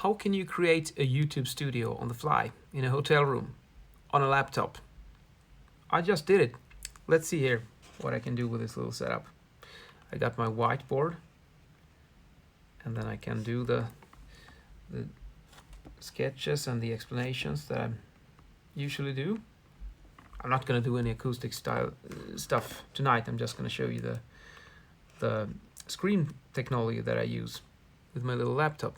How can you create a YouTube studio on the fly in a hotel room on a laptop? I just did it. Let's see here what I can do with this little setup. I got my whiteboard, and then I can do the sketches and the explanations that I usually do. I'm not going to do any acoustic style stuff tonight. I'm just going to show you the screen technology that I use with my little laptop.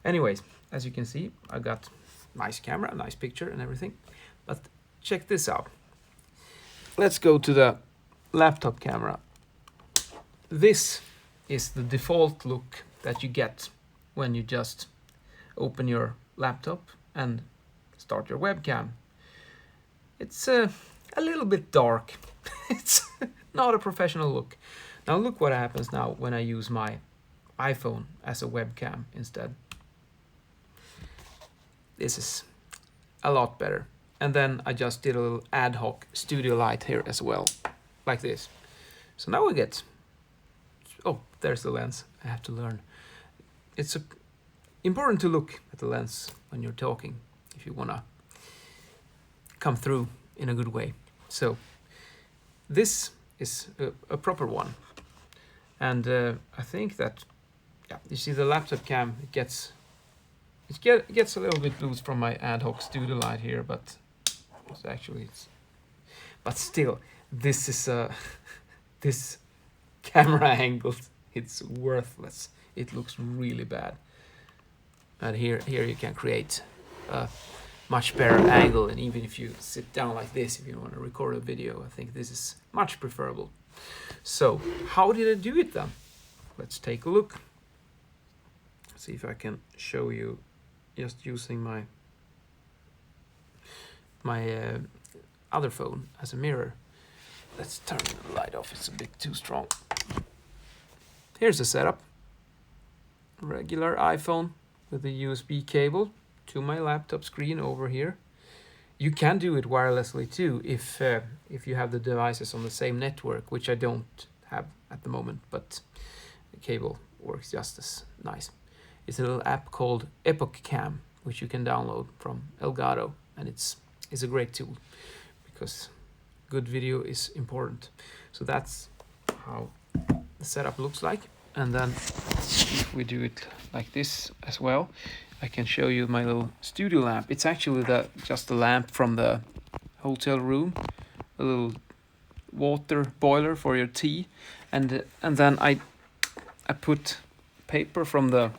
Anyways, as you can see, I got nice camera, nice picture and everything. But check this out. Let's go to the laptop camera. This is the default look that you get when you just open your laptop and start your webcam. It's a little bit dark. It's not a professional look. Now look what happens now when I use my iPhone as a webcam instead. This is a lot better. And then I just did a little ad hoc studio light here as well, like this. So now we get, oh, there's the lens. I have to learn. It's important to look at the lens when you're talking if you want to come through in a good way. So this is a proper one. And I think that, yeah, you see the laptop cam, it gets a little bit loose from my ad hoc studio light here, but but still, this is this camera angle, it's worthless. It looks really bad. And here you can create a much better angle, and even if you sit down like this, if you want to record a video, I think this is much preferable. So how did I do it then? Let's take a look. See if I can show you just using my other phone as a mirror. Let's turn the light off, it's a bit too strong. Here's the setup. Regular iPhone with a USB cable to my laptop screen over here. You can do it wirelessly too if you have the devices on the same network, which I don't have at the moment, but the cable works just as nice. It's a little app called Epoccam, which you can download from Elgato, and it's a great tool because good video is important. So that's how the setup looks like. And then if we do it like this as well, I can show you my little studio lamp. It's actually just a lamp from the hotel room, a little water boiler for your tea, and then I put paper from the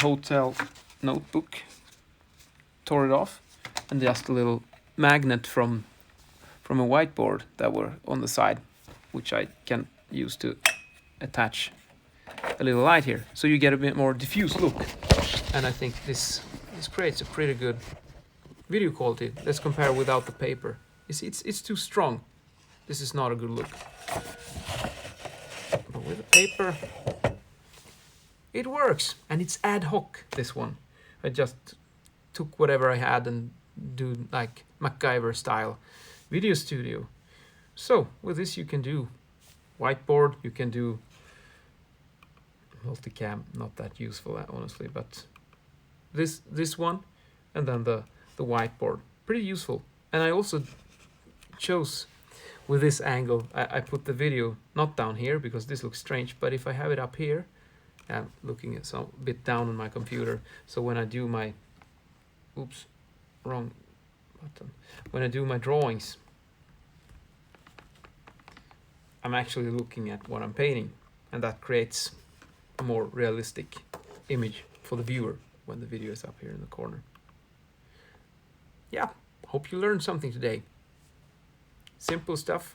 hotel notebook, tore it off, and just a little magnet from a whiteboard that were on the side, which I can use to attach a little light here, so you get a bit more diffuse look. And I think this creates a pretty good video quality. Let's compare without the paper. You see, it's too strong. This is not a good look. But with the paper, it works, and it's ad hoc, this one. I just took whatever I had and do like MacGyver style video studio. So with this you can do whiteboard, you can do multicam, not that useful honestly, but this one, and then the whiteboard, pretty useful. And I also chose with this angle, I put the video not down here because this looks strange, but if I have it up here, I'm looking at some bit down on my computer, so when I do my wrong button, when I do my drawings, I'm actually looking at what I'm painting, and that creates a more realistic image for the viewer when the video is up here in the corner. Yeah, hope you learned something today. Simple stuff.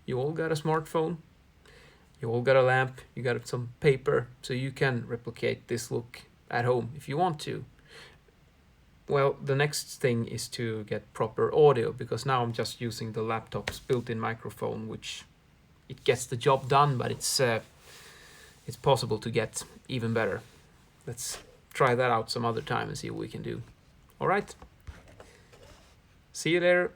You all got a smartphone, you all got a lamp, you got some paper, so you can replicate this look at home if you want to. Well, the next thing is to get proper audio, because now I'm just using the laptop's built-in microphone, which it gets the job done, but it's possible to get even better. Let's try that out some other time and see what we can do. All right. See you there.